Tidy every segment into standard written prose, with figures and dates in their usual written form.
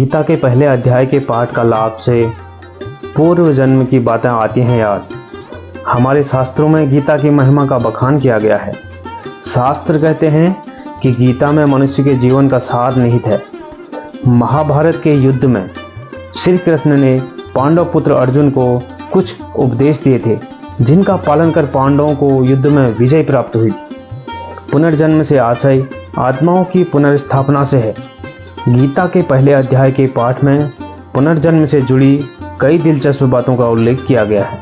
गीता के पहले अध्याय के पाठ का लाभ से पूर्व जन्म की बातें आती हैं याद। हमारे शास्त्रों में गीता की महिमा का बखान किया गया है। शास्त्र कहते हैं कि गीता में मनुष्य के जीवन का सार निहित है। महाभारत के युद्ध में श्री कृष्ण ने पांडव पुत्र अर्जुन को कुछ उपदेश दिए थे, जिनका पालन कर पांडवों को युद्ध में विजय प्राप्त हुई। पुनर्जन्म से आशय आत्माओं की पुनर्स्थापना से है। गीता के पहले अध्याय के पाठ में पुनर्जन्म से जुड़ी कई दिलचस्प बातों का उल्लेख किया गया है।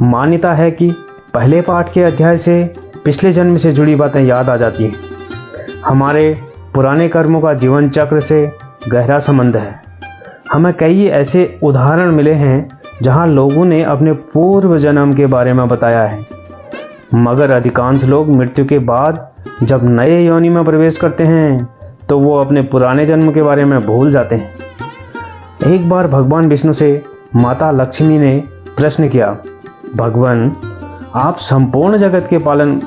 मान्यता है कि पहले पाठ के अध्याय से पिछले जन्म से जुड़ी बातें याद आ जाती हैं। हमारे पुराने कर्मों का जीवन चक्र से गहरा संबंध है। हमें कई ऐसे उदाहरण मिले हैं जहां लोगों ने अपने पूर्व जन्म के बारे में बताया है, मगर अधिकांश लोग मृत्यु के बाद जब नए योनि में प्रवेश करते हैं तो वो अपने पुराने जन्म के बारे में भूल जाते हैं। एक बार भगवान विष्णु से माता लक्ष्मी ने प्रश्न किया, भगवान, आप संपूर्ण जगत के पालन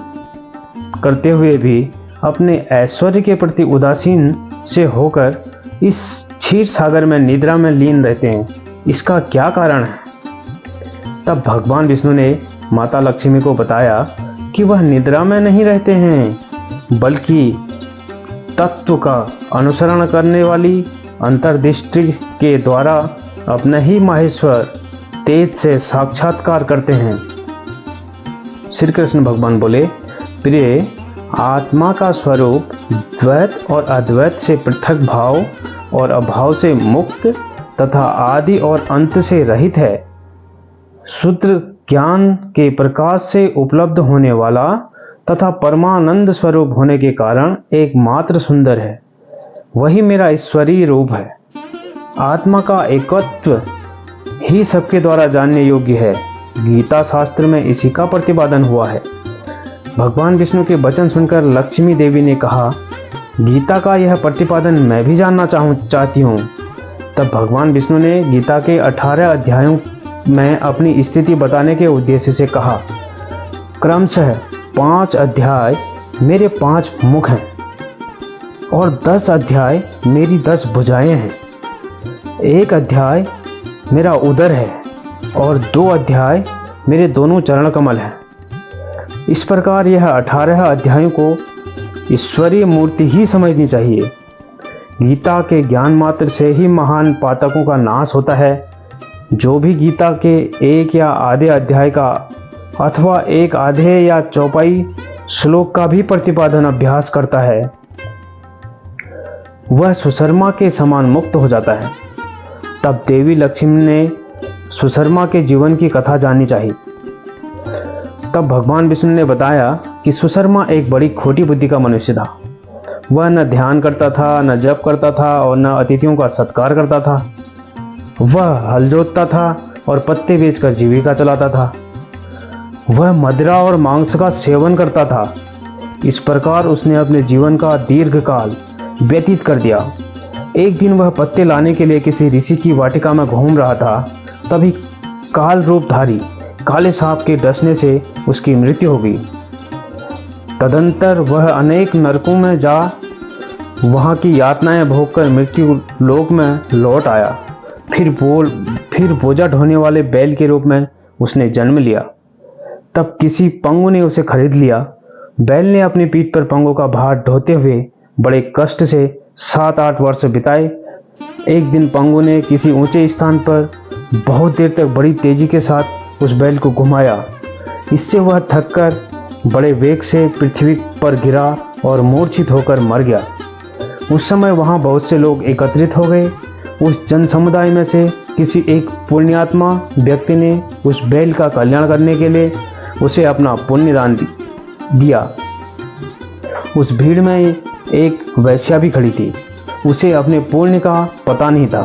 करते हुए भी अपने ऐश्वर्य के प्रति उदासीन से होकर इस क्षीर सागर में निद्रा में लीन रहते हैं, इसका क्या कारण है? तब भगवान विष्णु ने माता लक्ष्मी को बताया कि वह निद्रा में नहीं रहते हैं, बल्कि तत्व का अनुसरण करने वाली अंतर्दृष्टि के द्वारा अपने ही माहेश्वर तेज से साक्षात्कार करते हैं। श्री कृष्ण भगवान बोले, प्रिय, आत्मा का स्वरूप द्वैत और अद्वैत से पृथक भाव और अभाव से मुक्त तथा आदि और अंत से रहित है। शुद्ध ज्ञान के प्रकाश से उपलब्ध होने वाला तथा परमानंद स्वरूप होने के कारण एकमात्र सुंदर है। वही मेरा ईश्वरीय रूप है। आत्मा का एकत्व ही सबके द्वारा जानने योग्य है। गीता शास्त्र में इसी का प्रतिपादन हुआ है। भगवान विष्णु के वचन सुनकर लक्ष्मी देवी ने कहा, गीता का यह प्रतिपादन मैं भी जानना चाहती हूँ। तब भगवान विष्णु ने गीता के 18 अध्यायों में अपनी स्थिति बताने के उद्देश्य से कहा, क्रमशः 5 अध्याय मेरे 5 मुख हैं और 10 अध्याय मेरी 10 भुजाएं हैं। 1 अध्याय मेरा उदर है और 2 अध्याय मेरे दोनों चरण कमल हैं। इस प्रकार यह 18 अध्यायों को ईश्वरीय मूर्ति ही समझनी चाहिए। गीता के ज्ञान मात्र से ही महान पातकों का नाश होता है। जो भी गीता के एक या आधे अध्याय का अथवा एक आधे या चौपाई श्लोक का भी प्रतिपादन अभ्यास करता है, वह सुशर्मा के समान मुक्त हो जाता है। तब देवी लक्ष्मी ने सुशर्मा के जीवन की कथा जाननी चाहिए। तब भगवान विष्णु ने बताया कि सुशर्मा एक बड़ी खोटी बुद्धि का मनुष्य था। वह न ध्यान करता था, न जप करता था और न अतिथियों का सत्कार करता था। वह हल जोतता था और पत्ते बेचकर जीविका चलाता था। वह मदिरा और मांस का सेवन करता था। इस प्रकार उसने अपने जीवन का दीर्घकाल व्यतीत कर दिया। एक दिन वह पत्ते लाने के लिए किसी ऋषि की वाटिका में घूम रहा था। तभी काल रूपधारी काले सांप के डसने से उसकी मृत्यु हो गई। तदंतर वह अनेक नरकों में जा वहां की यातनाएं भोगकर मृत्यु लोक में लौट आया। फिर बोझा ढोने वाले बैल के रूप में उसने जन्म लिया। तब किसी पंगु ने उसे खरीद लिया। बैल ने अपनी पीठ पर पंगु का भार ढोते हुए बड़े कष्ट से 7-8 वर्ष बिताए। एक दिन पंगु ने किसी ऊंचे स्थान पर बहुत देर तक बड़ी तेजी के साथ उस बैल को घुमाया। इससे वह थककर बड़े वेग से पृथ्वी पर गिरा और मूर्छित होकर मर गया। उस समय वहां बहुत से लोग एकत्रित हो गए। उस जन समुदाय में से किसी एक पुण्यात्मा व्यक्ति ने उस बैल का कल्याण करने के लिए उसे अपना पुण्य दान दिया। उस भीड़ में एक वैश्या भी खड़ी थी। उसे अपने पुण्य का पता नहीं था,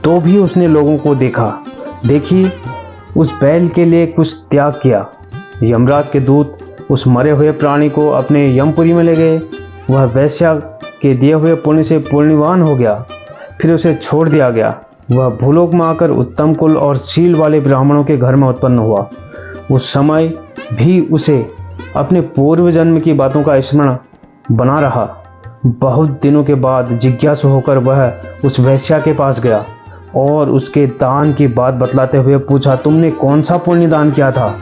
तो भी उसने लोगों को देखी उस बैल के लिए कुछ त्याग किया। यमराज के दूत उस मरे हुए प्राणी को अपने यमपुरी में ले गए। वह वैश्या के दिए हुए पुण्य से पुण्यवान हो गया। फिर उसे छोड़ दिया गया। वह भूलोक में आकर उत्तम कुल और शील वाले ब्राह्मणों के घर में उत्पन्न हुआ। उस समय भी उसे अपने पूर्व जन्म की बातों का स्मरण बना रहा। बहुत दिनों के बाद जिज्ञासु होकर वह उस वेश्या के पास गया और उसके दान की बात बतलाते हुए पूछा, तुमने कौन सा पुण्य दान किया था?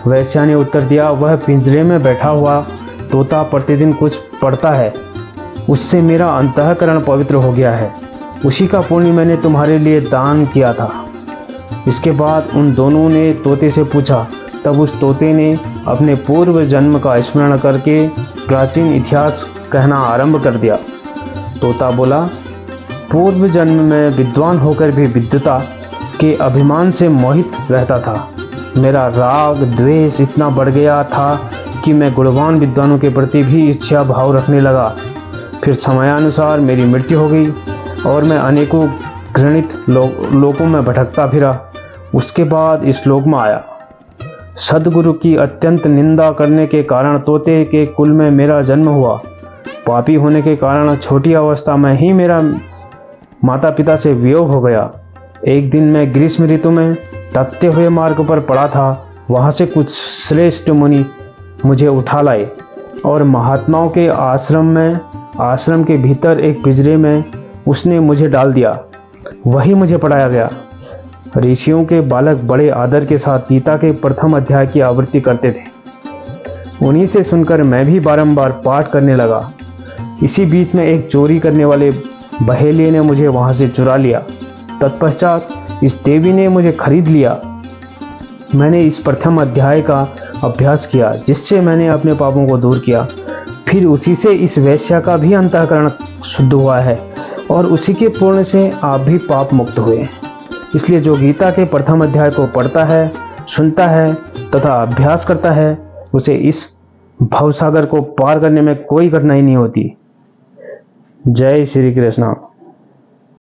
वेश्या ने उत्तर दिया, वह पिंजरे में बैठा हुआ तोता प्रतिदिन कुछ पढ़ता है, उससे मेरा अंतःकरण पवित्र हो गया है, उसी का पुण्य मैंने तुम्हारे लिए दान किया था। इसके बाद उन दोनों ने तोते से पूछा। तब उस तोते ने अपने पूर्व जन्म का स्मरण करके प्राचीन इतिहास कहना आरंभ कर दिया। तोता बोला, पूर्व जन्म में विद्वान होकर भी विद्वता के अभिमान से मोहित रहता था। मेरा राग द्वेष इतना बढ़ गया था कि मैं गुणवान विद्वानों के प्रति भी ईर्ष्या भाव रखने लगा। फिर समयानुसार मेरी मृत्यु हो गई और मैं अनेकों घृणित लोकों में भटकता फिरा। उसके बाद इस लोक में आया। सद्गुरु की अत्यंत निंदा करने के कारण तोते के कुल में मेरा जन्म हुआ। पापी होने के कारण छोटी अवस्था में ही मेरा माता पिता से वियोग हो गया। एक दिन मैं ग्रीष्म ऋतु में तपते हुए मार्ग पर पड़ा था। वहाँ से कुछ श्रेष्ठ मुनि मुझे उठा लाए और महात्माओं के आश्रम के भीतर एक पिंजरे में उसने मुझे डाल दिया। वही मुझे पढ़ाया गया। ऋषियों के बालक बड़े आदर के साथ गीता के प्रथम अध्याय की आवृत्ति करते थे। उन्हीं से सुनकर मैं भी बारंबार पाठ करने लगा। इसी बीच में एक चोरी करने वाले बहेलिये ने मुझे वहां से चुरा लिया। तत्पश्चात इस देवी ने मुझे खरीद लिया। मैंने इस प्रथम अध्याय का अभ्यास किया, जिससे मैंने अपने पापों को दूर किया। फिर उसी से इस वेश्या का भी अंतःकरण शुद्ध हुआ है और उसी के पूर्ण से आप भी पाप मुक्त हुए। इसलिए जो गीता के प्रथम अध्याय को पढ़ता है, सुनता है तथा अभ्यास करता है, उसे इस भवसागर को पार करने में कोई कठिनाई नहीं होती। जय श्री कृष्ण।